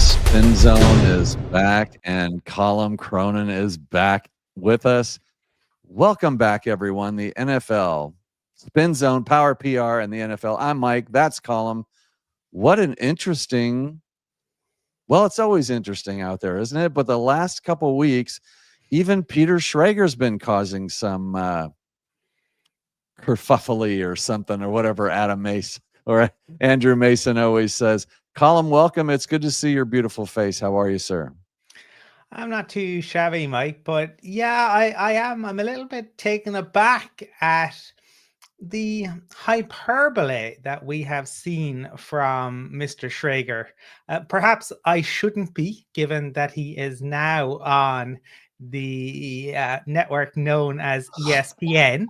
Spin Zone is back, and Colin Cronin is back with us. Welcome back, everyone. The NFL, Spin Zone, Power PR, and the NFL. I'm Mike. That's Colin. What an interesting, well, it's always interesting out there, isn't it? But the last couple weeks, even Peter Schrager's been causing some kerfuffle or something, or whatever Adam Mason or Andrew Mason always says. Colin, welcome. It's good to see your beautiful face. How are you, sir? I'm not too shabby, Mike, but yeah, I am. I'm a little bit taken aback at the hyperbole that we have seen from Mr. Schrager. Perhaps I shouldn't be, given that he is now on the network known as ESPN,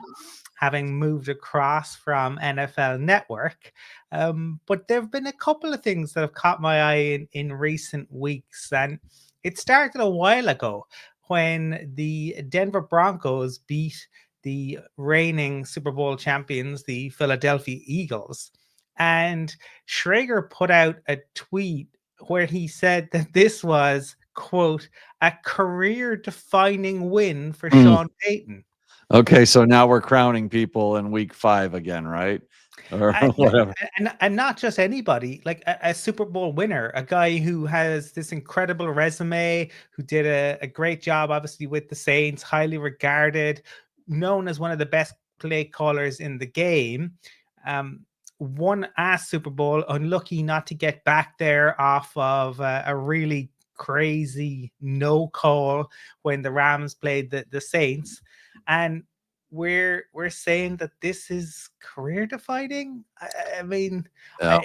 having moved across from NFL Network. But there have been a couple of things that have caught my eye in recent weeks, and it started a while ago when the Denver Broncos beat the reigning Super Bowl champions, the Philadelphia Eagles. And Schrager put out a tweet where he said that this was, quote, a career defining win for Sean Payton. Okay, so now we're crowning people in week 5 again, right? Or Yeah, whatever. and not just anybody, like a Super Bowl winner, a guy who has this incredible resume, who did a great job, obviously, with the Saints, highly regarded, known as one of the best play callers in the game. Won a Super Bowl, unlucky not to get back there off of a really crazy no call when the Rams played the Saints. And we're saying that this is career defining. I mean, Yeah.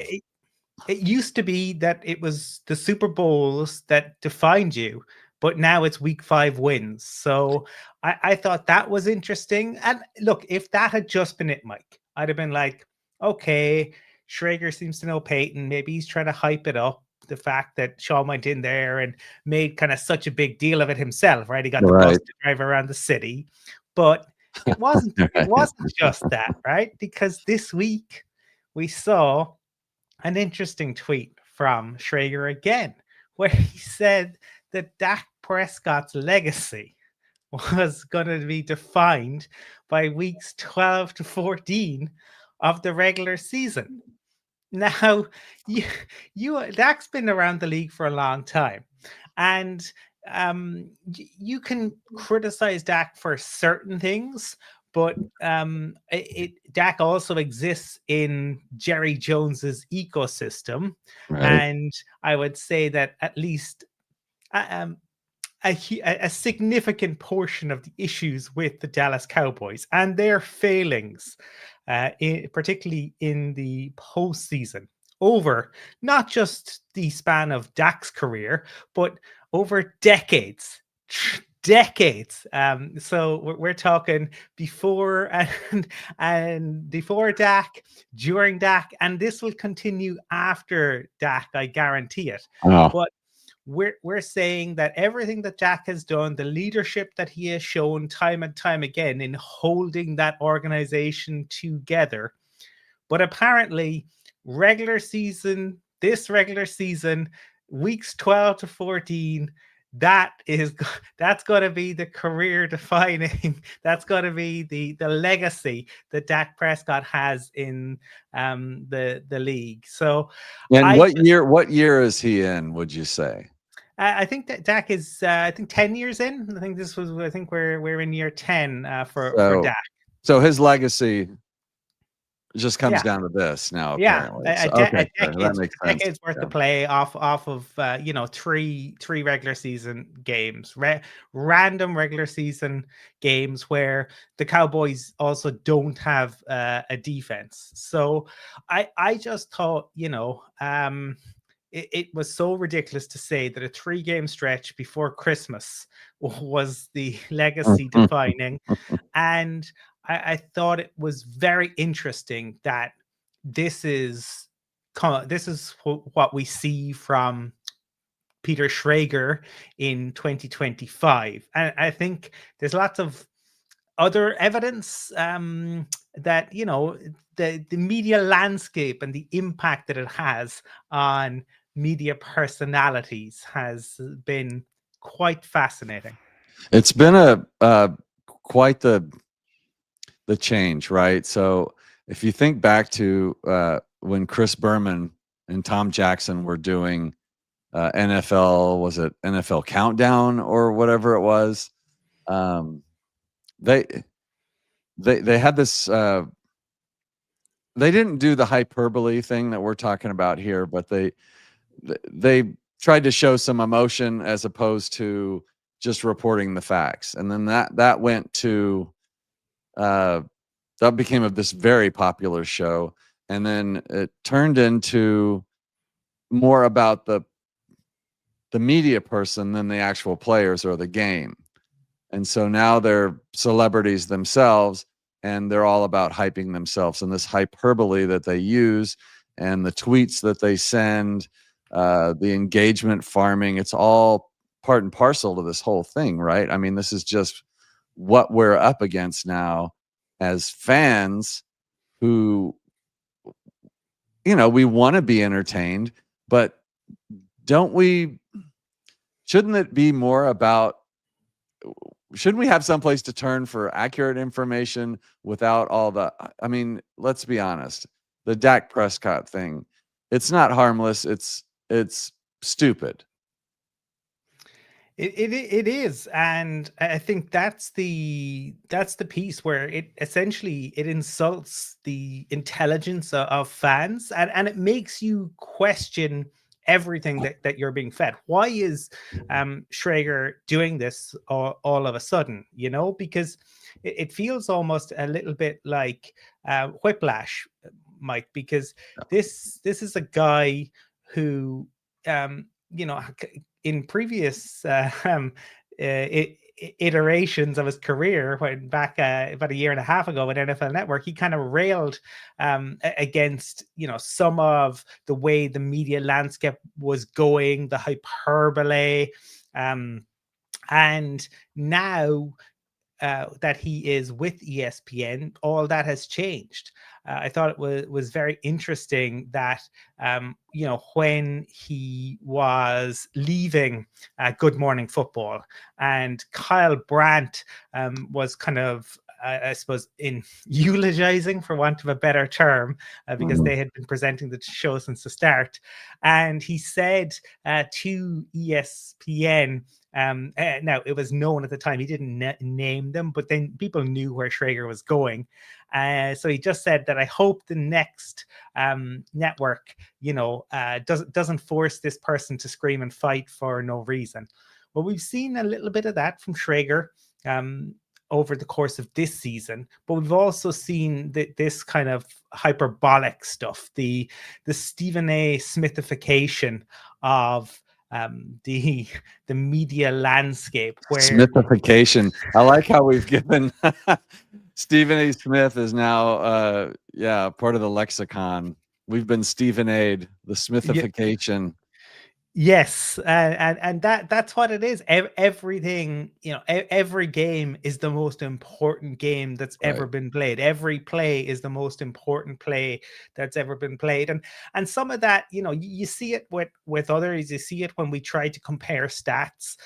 it used to be that it was the Super Bowls that defined you, but now it's week 5 wins. So I thought that was interesting. And look, if that had just been it, Mike, I'd have been like, okay, Schrager seems to know Peyton. Maybe he's trying to hype it up. The fact that Shaw went in there and made kind of such a big deal of it himself, right? He got the bus Right. to drive around the city. But it wasn't just that, right? Because this week we saw an interesting tweet from Schrager again, where he said that Dak Prescott's legacy was going to be defined by weeks 12 to 14 of the regular season. Now, Dak's been around the league for a long time, and you can criticize Dak for certain things, but Dak also exists in Jerry Jones's ecosystem, Right. and I would say that at least um, a significant portion of the issues with the Dallas Cowboys and their failings, particularly in the postseason, over not just the span of Dak's career, but over decades. Decades. So we're talking before and before Dak, during Dak, and this will continue after Dak. I guarantee it. Oh. But we're saying that everything that Jack has done, the leadership that he has shown time and time again in holding that organization together, but apparently this regular season, weeks 12 to 14, that's going to be the career defining. That's going to be the legacy that Dak Prescott has in the league. So, And I what year is he in, would you say? I think that Dak is, I think 10 years in. I think we're in year 10 for So Dak. so his legacy just comes Yeah, down to this now, yeah, apparently. So okay, sure, that makes a sense. decade's worth Yeah. of play off of three regular season games, random regular season games where the Cowboys also don't have a defense. So I just thought it was so ridiculous to say that a 3-game stretch before Christmas was the legacy defining. And I thought it was very interesting that this is what we see from Peter Schrager in 2025. And I think there's lots of other evidence that the media landscape and the impact that it has on media personalities has been quite fascinating. It's been a quite the change, right? So if you think back to when Chris Berman and Tom Jackson were doing NFL, was it NFL Countdown or whatever it was? Um, they they had this. They didn't do the hyperbole thing that we're talking about here, but they tried to show some emotion as opposed to just reporting the facts, and then that went to that became this very popular show, and then it turned into more about the media person than the actual players or the game. And so now they're celebrities themselves, and they're all about hyping themselves, and this hyperbole that they use and the tweets that they send, the engagement farming, it's all part and parcel to this whole thing, right? I mean, this is just what we're up against now as fans who, we want to be entertained, but shouldn't it be more about, shouldn't we have someplace to turn for accurate information without all I mean, let's be honest, the Dak Prescott thing, it's not harmless. It's stupid. It is, and I think that's the piece where it essentially it insults the intelligence of fans, and it makes you question everything that you're being fed. Why is Schrager doing this all of a sudden? Because it feels almost a little bit like whiplash, Mike. Because this is a guy who in previous iterations of his career, when back about a year and a half ago with NFL Network, he kind of railed against some of the way the media landscape was going, the hyperbole, and now that he is with ESPN, all that has changed. I thought it was very interesting that when he was leaving Good Morning Football, and Kyle Brandt was kind of I suppose in eulogizing, for want of a better term, because they had been presenting the show since the start, and he said to ESPN. Now, it was known at the time, he didn't name them, but then people knew where Schrager was going. So he just said that I hope the next network, doesn't force this person to scream and fight for no reason. Well, we've seen a little bit of that from Schrager over the course of this season, but we've also seen this kind of hyperbolic stuff, the Stephan A Smithification of the media landscape, where Smithification. I like how we've given Stephen A. Smith is now part of the lexicon. We've been Stephen A'd, the Smithification. Yes, and that's what it is. Everything, every game is the most important game that's ever been played. Every play is the most important play that's ever been played. And some of that, you see it with others. You see it when we try to compare stats,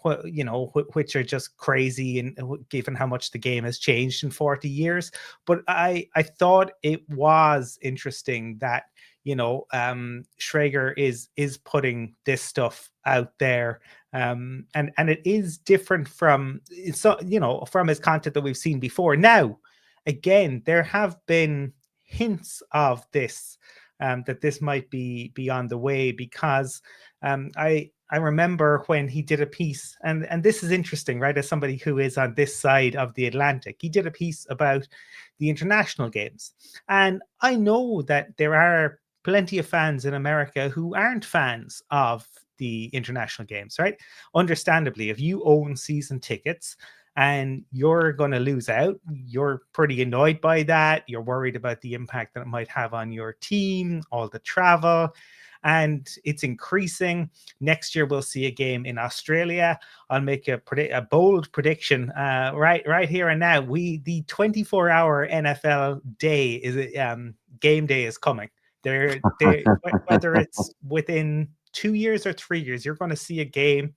which are just crazy, and given how much the game has changed in 40 years. But I thought it was interesting that Schrager is putting this stuff out there, and it is different from from his content that we've seen before. Now, again, there have been hints of this, that this might be on the way, because I remember when he did a piece, and this is interesting, right? As somebody who is on this side of the Atlantic, he did a piece about the international games, and I know that there are plenty of fans in America who aren't fans of the international games, right? Understandably, if you own season tickets and you're going to lose out, you're pretty annoyed by that. You're worried about the impact that it might have on your team, all the travel, and it's increasing. Next year, we'll see a game in Australia. I'll make a bold prediction right here and now. The 24-hour NFL day game day is coming. Whether it's within 2 years or 3 years, you're going to see a game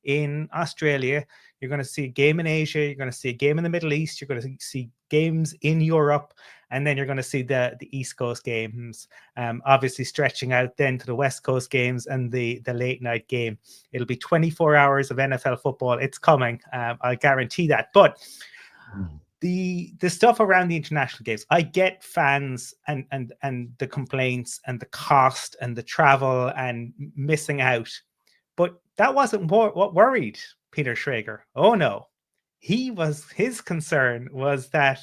in Australia, you're going to see a game in Asia, you're going to see a game in the Middle East, you're going to see games in Europe, and then you're going to see the East Coast games, obviously stretching out then to the West Coast games and the late night game. It'll be 24 hours of NFL football. It's coming. I guarantee that. But the stuff around the international games, I get fans and the complaints and the cost and the travel and missing out. But that wasn't what worried Peter Schrager. Oh no, his concern was that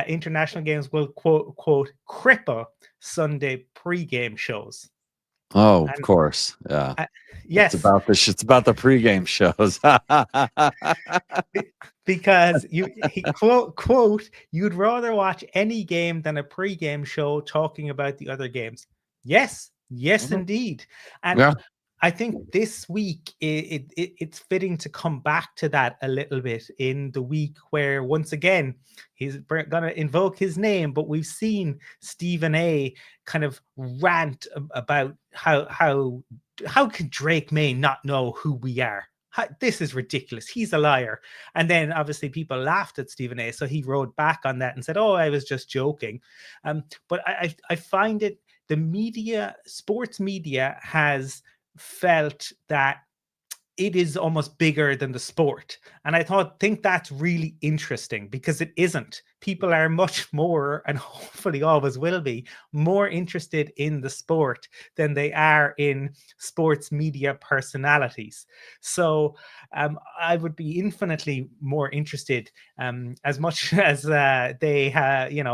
international games will quote cripple Sunday pregame shows. Oh, of course, yeah. Yes, it's about the pregame shows. Because he quote you'd rather watch any game than a pregame show talking about the other games. Yes, indeed. And yeah. I think this week it's fitting to come back to that a little bit in the week where once again he's going to invoke his name, but we've seen Stephan A kind of rant about how can Drake May not know who we are? This is ridiculous. He's a liar. And then obviously people laughed at Stephan A, so he wrote back on that and said, "Oh, I was just joking." But I find it, the media, sports media has felt that it is almost bigger than the sport. And I think that's really interesting because it isn't. People are much more, and hopefully always will be, more interested in the sport than they are in sports media personalities. So I would be infinitely more interested, as much as they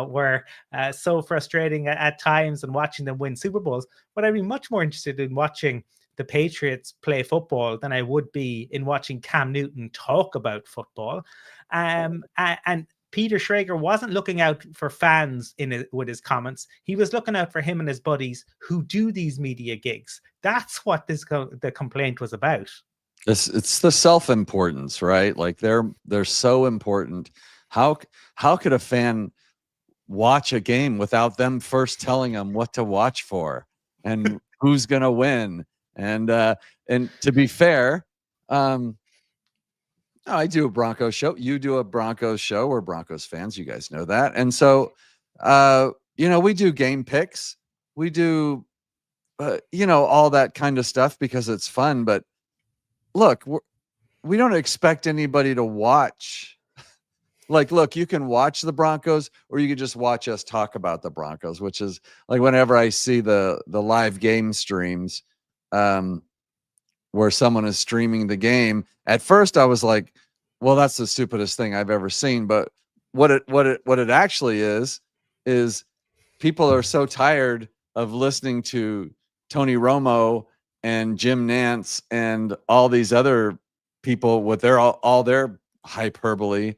were so frustrating at times and watching them win Super Bowls, but I'd be much more interested in watching the Patriots play football than I would be in watching Cam Newton talk about football. And Peter Schrager wasn't looking out for fans with his comments. He was looking out for him and his buddies who do these media gigs. That's what the complaint was about. It's the self-importance, right? Like they're so important. How could a fan watch a game without them first telling them what to watch for and who's going to win? And to be fair, I do a Broncos show. You do a Broncos show. We're Broncos fans. You guys know that. And so, we do game picks. We do, all that kind of stuff because it's fun. But look, we don't expect anybody to watch. Like, look, you can watch the Broncos or you can just watch us talk about the Broncos, which is like whenever I see the live game streams, where someone is streaming the game. At first I was like, well, that's the stupidest thing I've ever seen. But what it actually is people are so tired of listening to Tony Romo and Jim Nantz and all these other people with all their hyperbole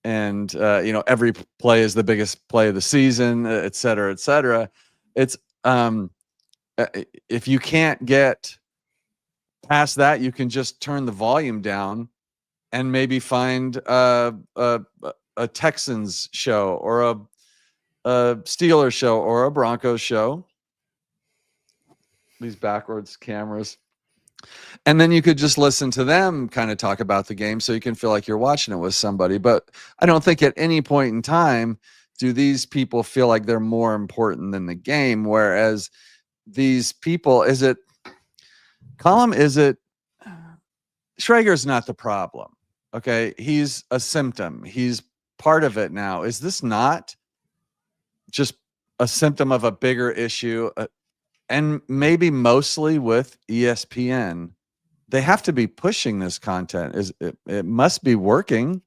and every play is the biggest play of the season, et cetera, et cetera. It's if you can't get past that, you can just turn the volume down and maybe find a Texans show or a Steelers show or a Broncos show. These backwards cameras. And then you could just listen to them kind of talk about the game so you can feel like you're watching it with somebody. But I don't think at any point in time do these people feel like they're more important than the game, whereas these people, Schrager's not the problem. Okay. He's a symptom. He's part of it now. Is this not just a symptom of a bigger issue? And maybe mostly with ESPN, they have to be pushing this content. It must be working.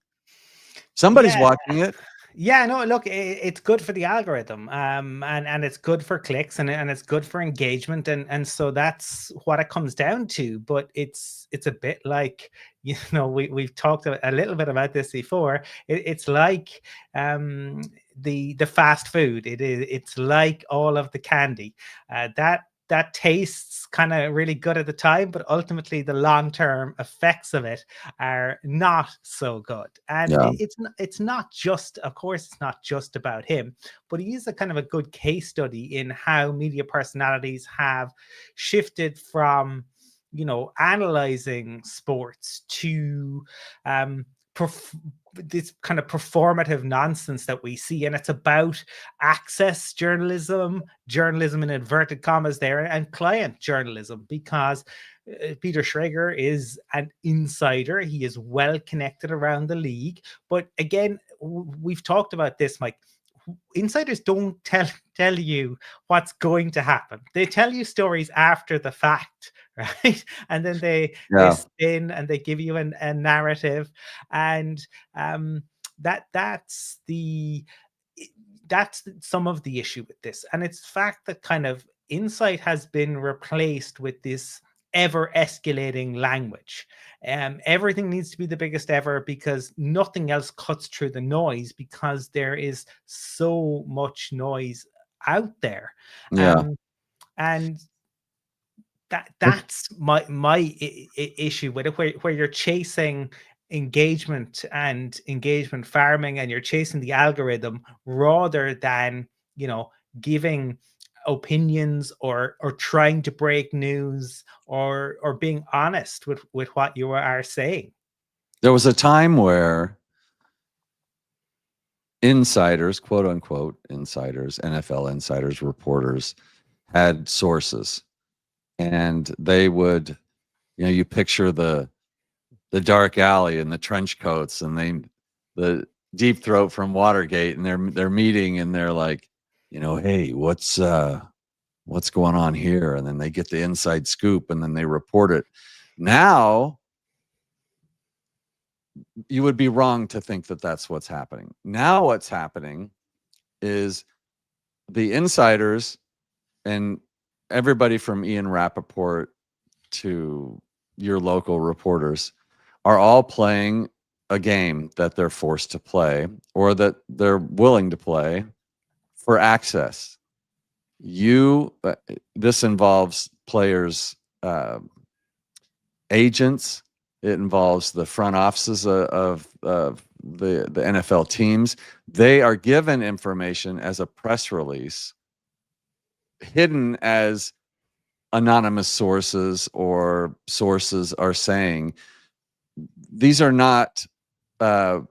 Somebody's watching it. Yeah, no, look, it's good for the algorithm, and it's good for clicks, and it's good for engagement, and so that's what it comes down to. But it's a bit like, we've talked a little bit about this before. It's like the fast food. It's like all of the candy that that tastes kind of really good at the time, but ultimately the long-term effects of it are not so good. And Yeah. it's not just, of course, it's not just about him, but he is a kind of a good case study in how media personalities have shifted from, you know, analyzing sports to um, this kind of performative nonsense that we see. And it's about access journalism, journalism in inverted commas there, and client journalism, because Peter Schrager is an insider. He is well connected around the league. But again, we've talked about this, Mike. Insiders don't tell you what's going to happen. They tell you stories after the fact, right? And then they Yeah. spin and they give you a narrative, and that's the that's some of the issue with this. And it's the fact that kind of insight has been replaced with this ever escalating language. Everything needs to be the biggest ever because nothing else cuts through the noise, because there is so much noise out there. Yeah. Um, and It- that's my issue with it, where you're chasing engagement farming, and you're chasing the algorithm rather than, you know, giving opinions or trying to break news or being honest with what you are saying. There was a time where insiders, quote unquote insiders, NFL insiders, reporters had sources, and they would, you know, you picture the dark alley and the trench coats and the deep throat from Watergate, and they're meeting and they're like, you know, hey, what's going on here? And then they get the inside scoop and then they report it. Now, you would be wrong to think that that's what's happening. Now what's happening is the insiders and everybody from Ian Rappaport to your local reporters are all playing a game that they're forced to play or that they're willing to play for access. This involves players, agents. It involves the front offices of the NFL teams. They are given information as a press release, hidden as anonymous sources or sources are saying. These are not uh,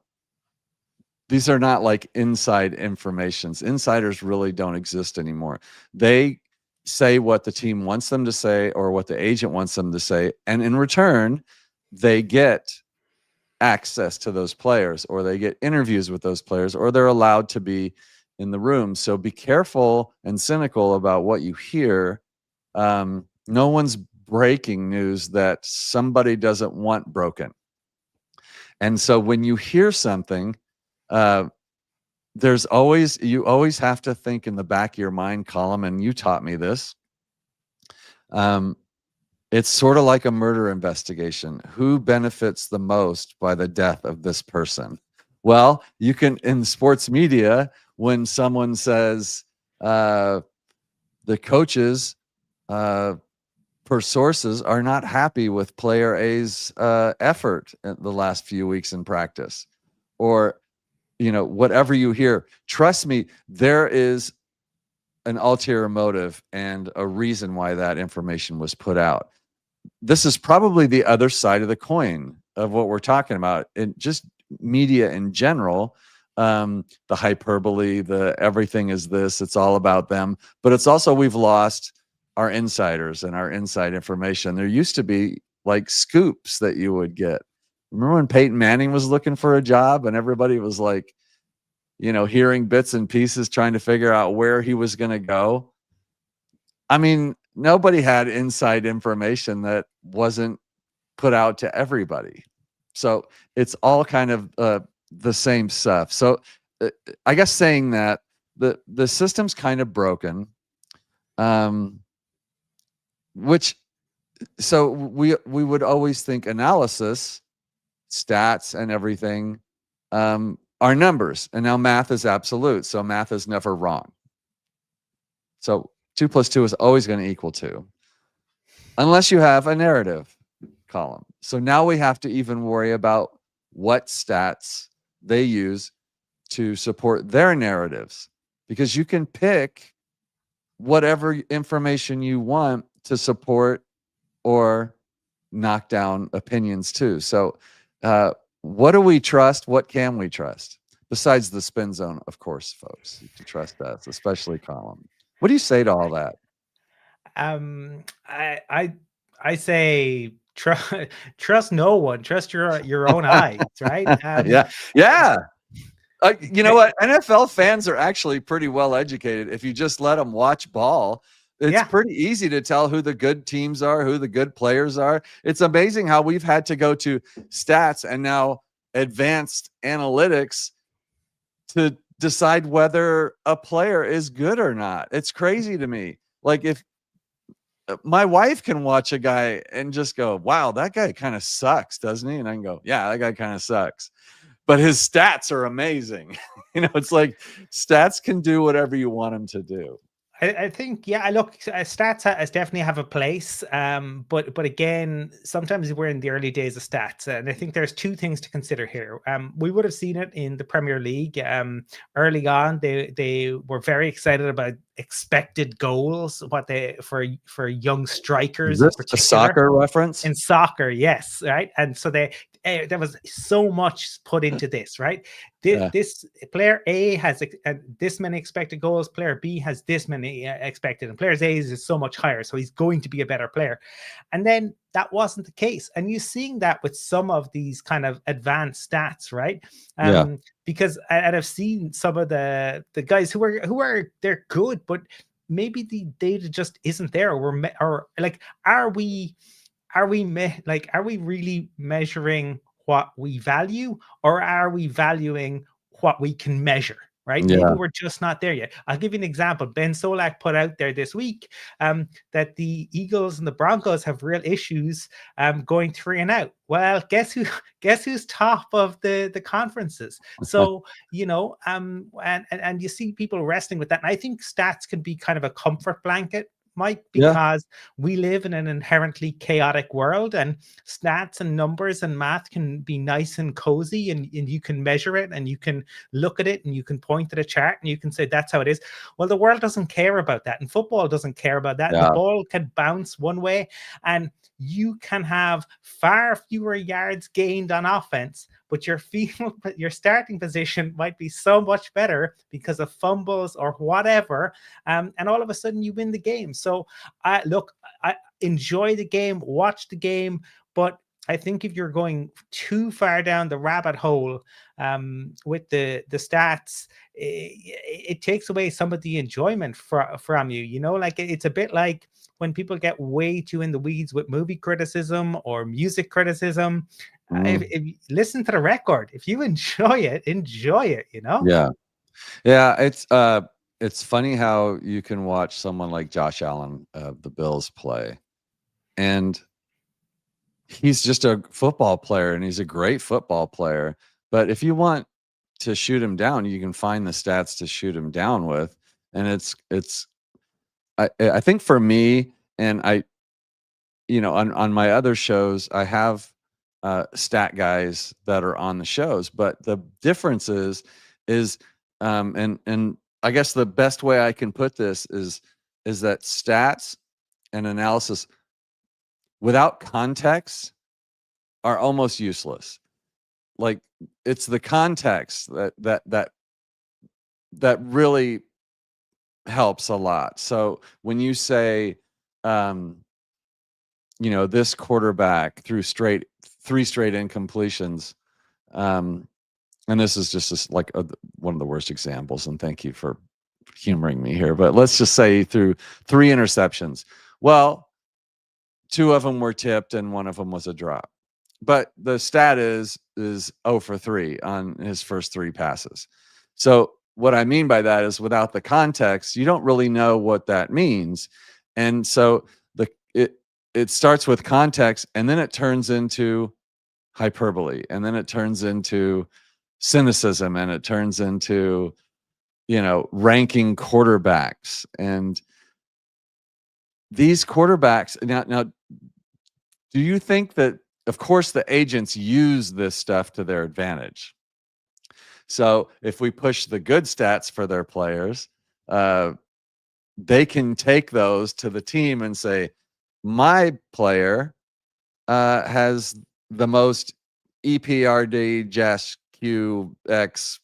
these are not like inside informations. Insiders really don't exist anymore. They say what the team wants them to say or what the agent wants them to say, and in return, they get access to those players, or they get interviews with those players, or they're allowed to be in the room. So be careful and cynical about what you hear. No one's breaking news that somebody doesn't want broken. And so when you hear something, uh, you always have to think in the back of your mind column, and you taught me this. It's sort of like a murder investigation. Who benefits the most by the death of this person? Well, you can, in sports media, when someone says the coaches, per sources, are not happy with player A's effort in the last few weeks in practice, or, you know, whatever you hear, trust me, there is an ulterior motive and a reason why that information was put out. This is probably the other side of the coin of what we're talking about, and just media in general. The hyperbole, the everything is this, it's all about them, but it's also, we've lost our insiders and our inside information. There used to be like scoops that you would get. Remember when Peyton Manning was looking for a job and everybody was like, you know, hearing bits and pieces, trying to figure out where he was going to go? I mean, nobody had inside information that wasn't put out to everybody. So it's all kind of the same stuff. So I guess saying that the system's kind of broken, um, which, so we would always think analysis, stats, and everything are numbers, and now math is absolute. So math is never wrong. So 2 plus 2 is always going to equal 2, unless you have a narrative column. So now we have to even worry about what stats they use to support their narratives, because you can pick whatever information you want to support or knock down opinions too. So what do we trust? What can we trust? Besides the spin zone, of course, folks, you can trust us, especially Column. What do you say to all that? Um, I I I say trust no one. Trust your own eyes, right? Yeah. Yeah. You know what? NFL fans are actually pretty well educated. If you just let them watch ball, it's Yeah. pretty easy to tell who the good teams are, who the good players are. It's amazing how we've had to go to stats and now advanced analytics to decide whether a player is good or not. It's crazy to me. Like, if my wife can watch a guy and just go, wow, that guy kind of sucks, doesn't he? And I can go, yeah, that guy kind of sucks, but his stats are amazing. It's like stats can do whatever you want them to do. I think, yeah, look, stats definitely have a place. But again, sometimes we're in the early days of stats, and I think there's two things to consider here. We would have seen it in the Premier League. Early on, they were very excited about expected goals, what they for young strikers Is in this a particular. soccer reference? In soccer, yes, right. And so there was so much put into this, right? This player A has this many expected goals, player B has this many expected, and player A's is so much higher, so he's going to be a better player. And then that wasn't the case, and you're seeing that with some of these kind of advanced stats, right? Because I've seen some of the guys who are they're good, but maybe the data just isn't there, or like, are we really measuring what we value, or are we valuing what we can measure, right? Yeah. Maybe we're just not there yet. I'll give you an example. Ben Solak put out there this week that the Eagles and the Broncos have real issues going 3-and-out. Well, guess who's top of the conferences? So, and you see people wrestling with that. And I think stats can be kind of a comfort blanket, Mike, because we live in an inherently chaotic world, and stats and numbers and math can be nice and cozy, and you can measure it, and you can look at it, and you can point to the chart, and you can say that's how it is. Well, the world doesn't care about that, and football doesn't care about that. The ball can bounce one way, and you can have far fewer yards gained on offense, but your starting position might be so much better because of fumbles or whatever, and all of a sudden you win the game. So I enjoy the game, watch the game, but I think if you're going too far down the rabbit hole with the stats, it takes away some of the enjoyment from you. Like, it's a bit like when people get way too in the weeds with movie criticism or music criticism. If you listen to the record, if you enjoy it, Yeah, it's funny how you can watch someone like Josh Allen of the Bills play, and he's just a football player, and he's a great football player. But if you want to shoot him down, you can find the stats to shoot him down with. And I think for me, and on my other shows, I have stat guys that are on the shows, but the difference is and I guess the best way I can put this is that stats and analysis without context are almost useless. Like, it's the context that really helps a lot. So when you say, this quarterback threw three straight incompletions, and this is just like one of the worst examples, and thank you for humoring me here, but let's just say he threw 3 interceptions. Well, 2 of them were tipped and 1 of them was a drop. But the stat is 0 for 3 on his first 3 passes. So what I mean by that is, without the context, you don't really know what that means. And so it starts with context, and then it turns into hyperbole, and then it turns into cynicism, and it turns into ranking quarterbacks. And these quarterbacks now, do you think that, of course, the agents use this stuff to their advantage? So if we push the good stats for their players, they can take those to the team and say, my player has the most EPRD, JAS, QX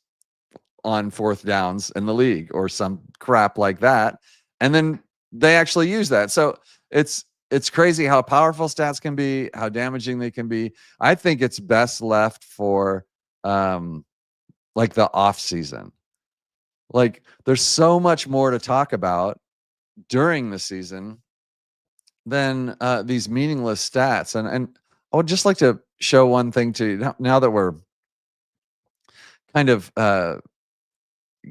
on fourth downs in the league, or some crap like that. And then they actually use that. So it's crazy how powerful stats can be, how damaging they can be. I think it's best left for like the off season. Like there's so much more to talk about during the season than these meaningless stats. And I would just like to show one thing to you now that we're kind of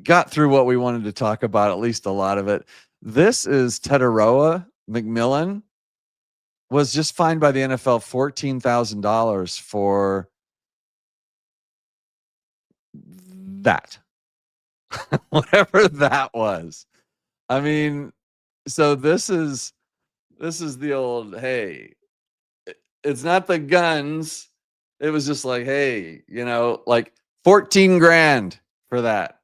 got through what we wanted to talk about, at least a lot of it. This is Tetaroa McMillan was just fined by the NFL $14,000 for that. Whatever that was. I mean, so this is the old, hey, it's not the guns. It was just like, hey, like 14 grand for that.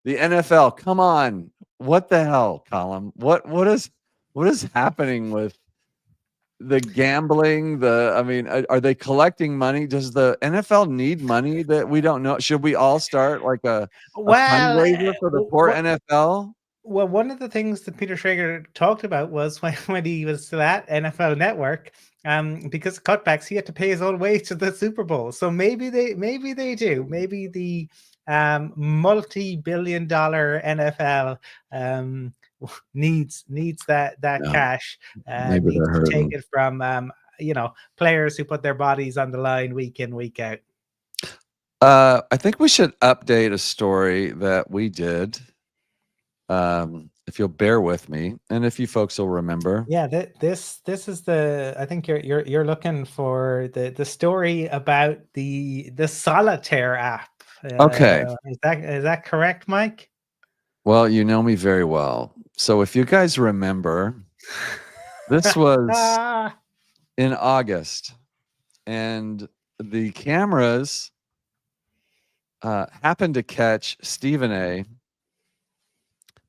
The NFL, come on. What the hell, Colin? What is happening with the gambling? Are they collecting money? Does the NFL need money that we don't know? Should we all start like a fundraiser for the poor NFL? Well, one of the things that Peter Schrager talked about was when he was still at NFL Network, because of cutbacks, he had to pay his own way to the Super Bowl. So maybe they do. Maybe the multi-billion-dollar NFL needs that cash. Needs to take it from players who put their bodies on the line week in, week out. I think we should update a story that we did. If you'll bear with me, and if you folks will remember. Yeah, this is I think you're looking for the story about the Solitaire app. Okay. Is that correct, Mike? Well, you know me very well. So if you guys remember, this was in August, and the cameras happened to catch Stephan A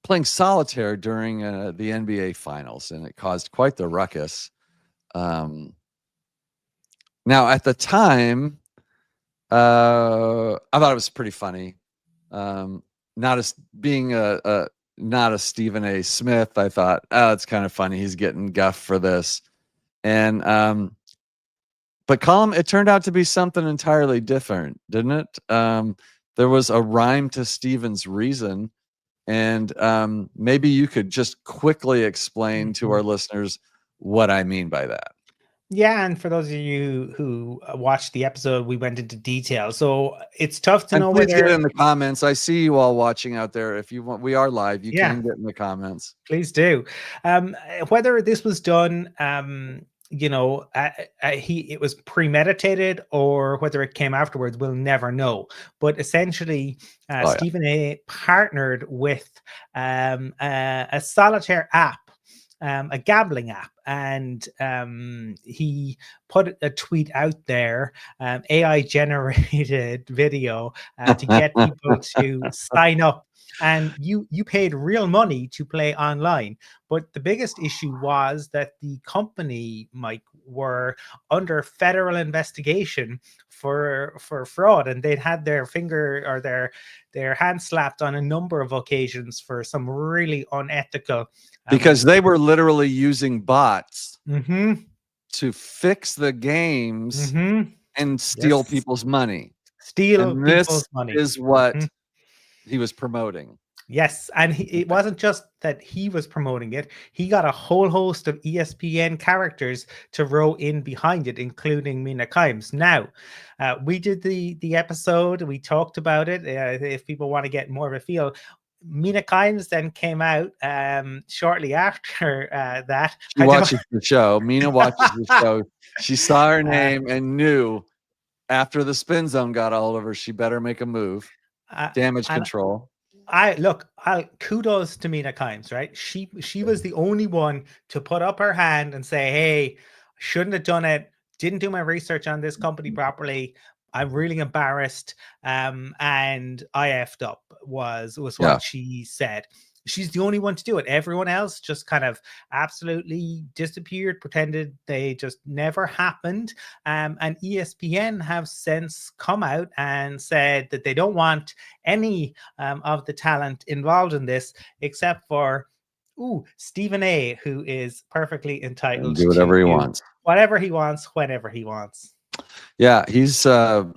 playing solitaire during the NBA Finals, and it caused quite the ruckus. Now, at the time, I thought it was pretty funny. Not as being not a Stephan A. Smith, I thought, oh, it's kind of funny. He's getting guff for this. And but Colin, it turned out to be something entirely different, didn't it? There was a rhyme to Stephen's reason. And maybe you could just quickly explain to our listeners what I mean by that. Yeah, and for those of you who watched the episode, we went into detail. So it's tough to know whether. Please get in the whether comments. I see you all watching out there. If you want, we are live. You can get in the comments. Please do. Whether this was done, it was premeditated or whether it came afterwards, we'll never know. But essentially, Stephan A partnered with a solitaire app. A gambling app, and he put a tweet out there, AI generated video to get people to sign up, and you paid real money to play online. But the biggest issue was that the company, Mike, were under federal investigation for fraud, and they'd had their finger or their hand slapped on a number of occasions for some really unethical. Because they were literally using bots to fix the games and steal people's money. This is what he was promoting. Yes, and it wasn't just that he was promoting it. He got a whole host of ESPN characters to row in behind it, including Mina Kimes. Now, we did the episode. We talked about it. If people want to get more of a feel, Mina Kimes then came out shortly after that. She watches the show. Mina watches the show. She saw her name and knew after the spin zone got all over, she better make a move. Damage control. I'll kudos to Mina Kimes, right? She was the only one to put up her hand and say, "Hey, shouldn't have done it. Didn't do my research on this company properly. I'm really embarrassed. And I effed up." Was Yeah. what she said. She's the only one to do it. Everyone else just kind of absolutely disappeared, pretended they just never happened. And ESPN have since come out and said that they don't want any of the talent involved in this, except for Stephen A, who is perfectly And entitled do to whatever he do wants. whatever he wants, whenever he wants. Yeah, he's the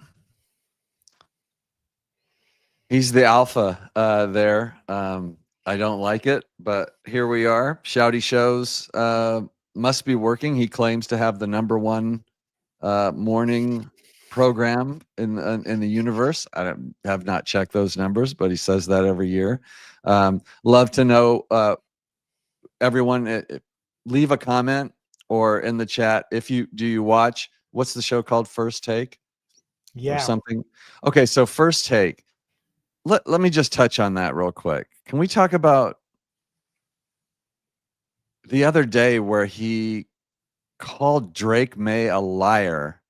alpha there. I don't like it, but here we are. Shouty shows must be working. He claims to have the #1 morning program in the universe. Have not checked those numbers, but he says that every year. Love to know, everyone, leave a comment or in the chat if you watch. What's the show called? First Take or Yeah. something? Okay, so First Take. Let me just touch on that real quick. Can we talk about the other day where he called Drake May a liar?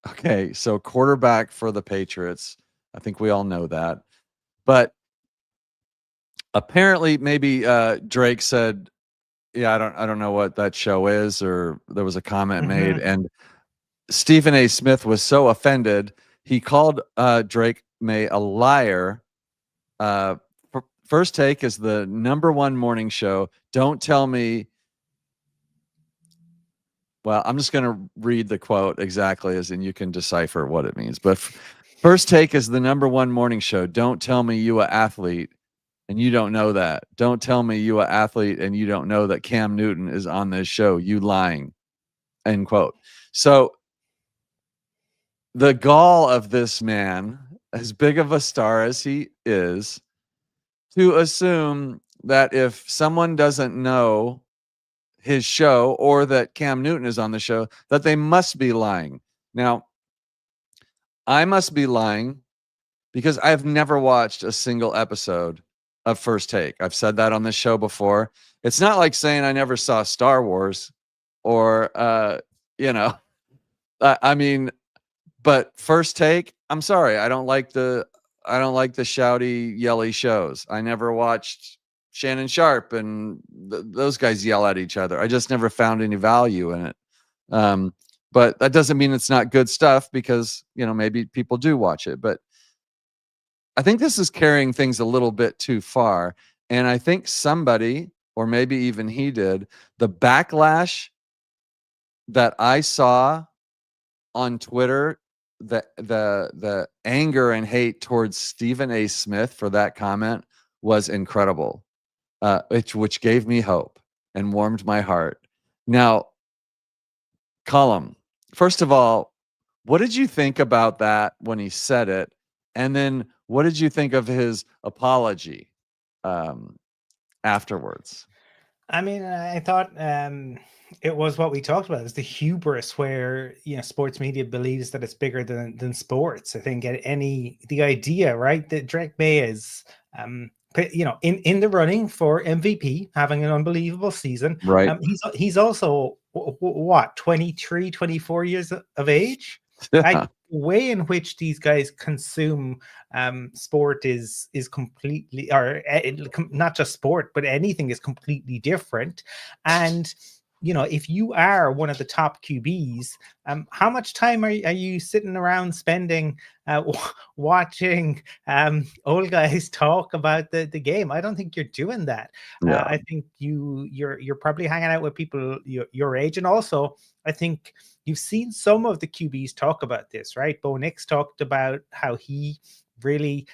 Okay, so quarterback for the Patriots. I think we all know that. But apparently maybe Drake said, "Yeah, I don't know what that show is," or there was a comment made, and Stephen A. Smith was so offended, he called Drake May a liar. First Take is the #1 morning show. Don't tell me. Well, I'm just going to read the quote exactly, as in you can decipher what it means. But First Take is the #1 morning show. Don't tell me you a athlete and you don't know that. Don't tell me you a athlete and you don't know that Cam Newton is on this show. You lying. End quote. So the gall of this man, as big of a star as he is, to assume that if someone doesn't know his show or that Cam Newton is on the show, that they must be lying. Now, I must be lying because I've never watched a single episode of First Take. I've said that on this show before. It's not like saying I never saw Star Wars or, you know, I mean, but First Take, I'm sorry, I don't like the shouty, yelly shows. I never watched Shannon Sharp and those guys yell at each other. I just never found any value in it. But that doesn't mean it's not good stuff because, you know, maybe people do watch it. But I think this is carrying things a little bit too far. And I think somebody, or maybe even he did, the backlash that I saw on Twitter, the anger and hate towards Stephen A. Smith for that comment was incredible, which gave me hope and warmed my heart. Now, Colum, first of all, what did you think about that when he said it? And then what did you think of his apology afterwards? I mean, I thought it was what we talked about. It's the hubris where sports media believes that it's bigger than sports. I think the idea, right, that Drake May is in the running for MVP, having an unbelievable season. Right. He's also what 23, 24 years of age. Yeah. Way in which these guys consume sport is completely, or not just sport, but anything is completely different. And if you are one of the top QBs, how much time are you sitting around spending watching old guys talk about the game? I don't think you're doing that. Yeah. I think you're probably hanging out with people your age, and also I think you've seen some of the QBs talk about this, right? Bo Nix talked about how he really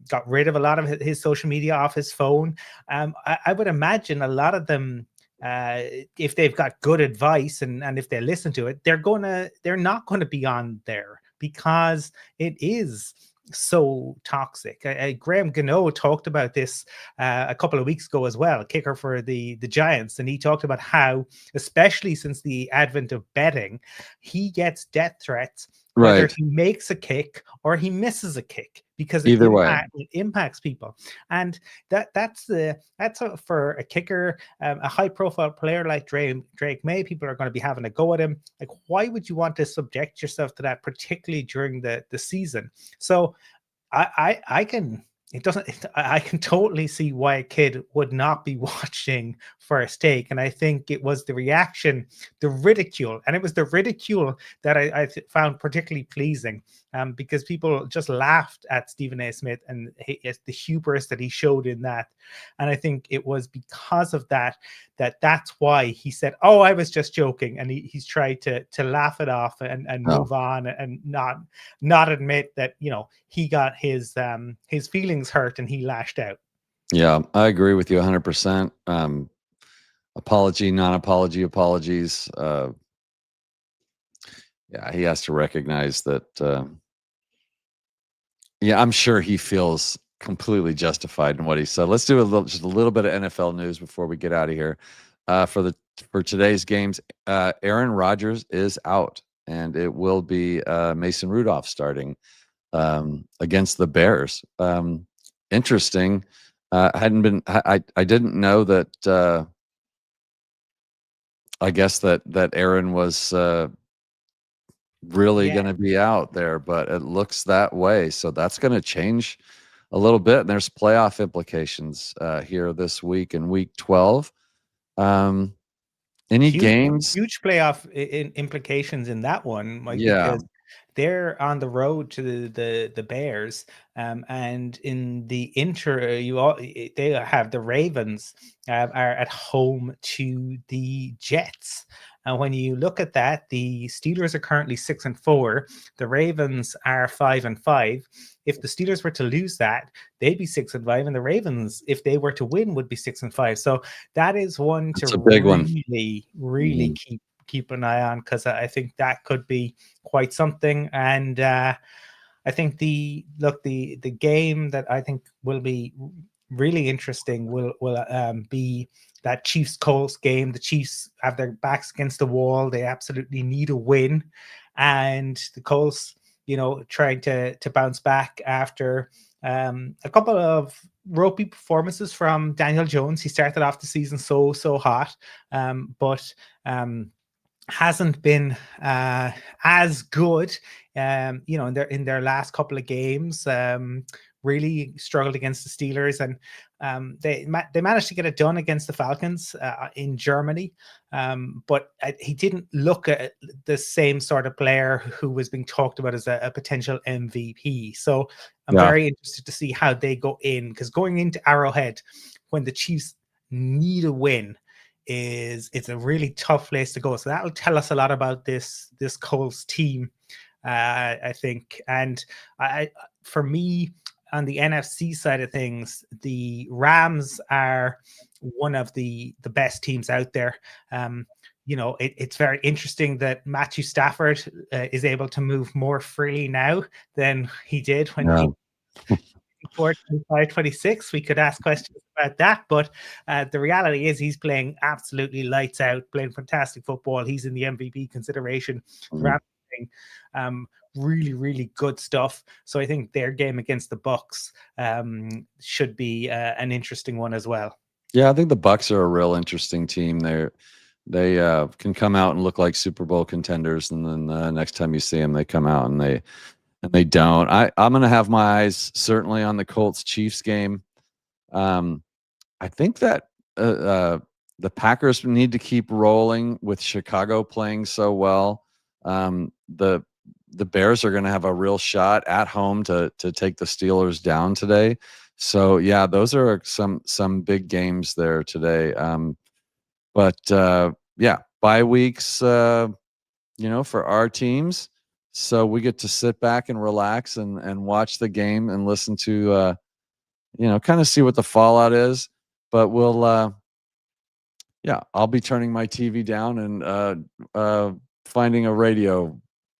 got rid of a lot of his social media off his phone. I would imagine a lot of them, if they've got good advice and if they listen to it, they're not going to be on there because it is so toxic. Graham Gano talked about this a couple of weeks ago as well, kicker for the Giants, and he talked about how, especially since the advent of betting, he gets death threats whether Right. he makes a kick or he misses a kick, because Either way. it impacts people. And that's for a kicker, a high profile player like Drake May. People are going to be having a go at him. Like, why would you want to subject yourself to that, particularly during the season? So I can it doesn't I can totally see why a kid would not be watching First Take. And I think it was the reaction, the ridicule, and it was the ridicule that I found particularly pleasing, because people just laughed at Stephen A. Smith and the hubris that he showed in that. And I think it was because of that's why he said, "Oh, I was just joking," and he's tried to laugh it off and move on, and not admit that, he got his feelings hurt and he lashed out. Yeah, I agree with you 100%. Apology, non-apology, apologies. Yeah, he has to recognize that. Yeah, I'm sure he feels completely justified in what he said. Let's do just a little bit of NFL news before we get out of here. For today's games, Aaron Rodgers is out, and it will be Mason Rudolph starting against the Bears. Interesting. I didn't know that. I guess that Aaron was really Yeah, going to be out there, but it looks that way. So that's going to change a little bit. And there's playoff implications here this week in week 12. Any huge games? huge playoff implications in that one, Mike, Yeah, because they're on the road to the Bears, and in the they have the Ravens are at home to the Jets. And when you look at that, the Steelers are currently 6-4. The Ravens are 5-5. If the Steelers were to lose that, they'd be 6-5, and the Ravens, if they were to win, would be 6-5. So that is one to it's a big one. really Mhm. keep an eye on, because I think that could be quite something. And I think the game that I think will be really interesting will be that Chiefs Colts game. The Chiefs have their backs against the wall. They absolutely need a win, and the Colts, trying to bounce back after a couple of ropey performances from Daniel Jones. He started off the season so hot, but hasn't been as good. In their last couple of games, really struggled against the Steelers, and they managed to get it done against the Falcons in Germany. But he didn't look at the same sort of player who was being talked about as a potential MVP. So I'm Yeah, very interested to see how they go in, because going into Arrowhead when the Chiefs need a win, it's a really tough place to go. So that'll tell us a lot about this Colts team, I think. And for me, on the NFC side of things, the Rams are one of the best teams out there. It's very interesting that Matthew Stafford is able to move more freely now than he did when yeah. he 25, 26. We could ask questions about that, but the reality is he's playing absolutely lights out, playing fantastic football. He's in the MVP consideration. The Mhm. Rams playing really, really good stuff. So I think their game against the Bucks should be an interesting one as well. Yeah, I think the Bucks are a real interesting team. They can come out and look like Super Bowl contenders, and then next time you see them, they come out and they don't. I'm going to have my eyes certainly on the Colts Chiefs game. I think that the Packers need to keep rolling with Chicago playing so well. The Bears are going to have a real shot at home to take the Steelers down today. So yeah, those are some big games there today. But yeah, bye weeks, for our teams. So we get to sit back and relax and watch the game and listen to kind of see what the fallout is. But yeah, I'll be turning my TV down and finding a radio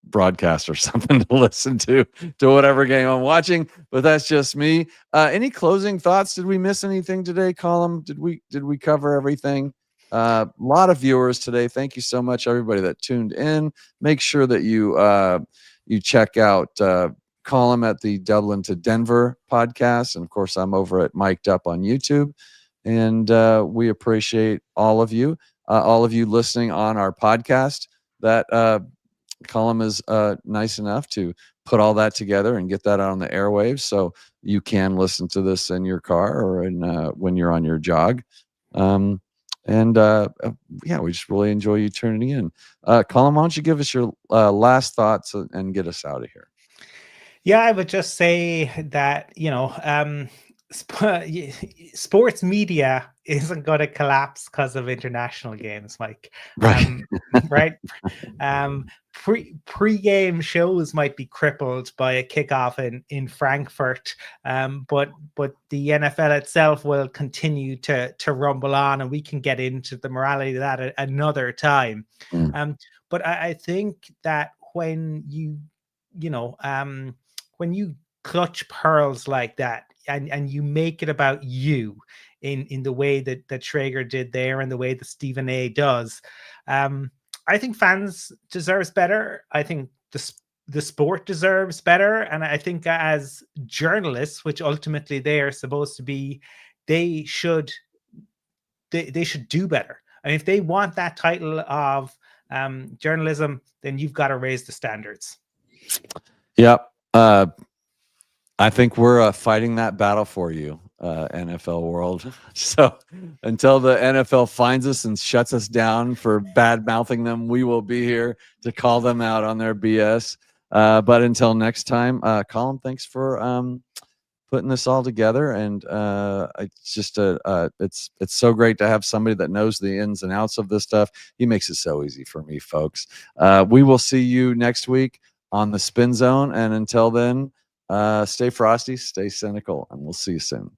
broadcast or something to listen to whatever game I'm watching. But that's just me. Any closing thoughts? Did we miss anything today, Colum? Did we cover everything? A lot of viewers today. Thank you so much, everybody that tuned in. Make sure that you you check out Colin at the Dublin to Denver podcast. And of course, I'm over at Mic'd Up on YouTube. And we appreciate all of you listening on our podcast. That Colin is nice enough to put all that together and get that out on the airwaves, so you can listen to this in your car or when you're on your jog. Yeah, we just really enjoy you tuning in. Colin, why don't you give us your last thoughts and get us out of here? Yeah, I would just say that, sports media isn't going to collapse because of international games, Mike. Right. Right. Pre-game shows might be crippled by a kickoff in Frankfurt, but the NFL itself will continue to rumble on, and we can get into the morality of that at another time. But I think that when you clutch pearls like that and you make it about you in the way that Traeger did there and the way that Stephan A does, I think fans deserves better. I think the sport deserves better. And I think as journalists, which ultimately they are supposed to be, they should do better. And if they want that title of journalism, then you've got to raise the standards. Yep. I think we're fighting that battle for you, NFL world. So until the NFL finds us and shuts us down for bad mouthing them, we will be here to call them out on their BS. But until next time, Colin, thanks for putting this all together. And it's just it's so great to have somebody that knows the ins and outs of this stuff. He makes it so easy for me, folks. We will see you next week on the Spin Zone. And until then, stay frosty, stay cynical, and we'll see you soon.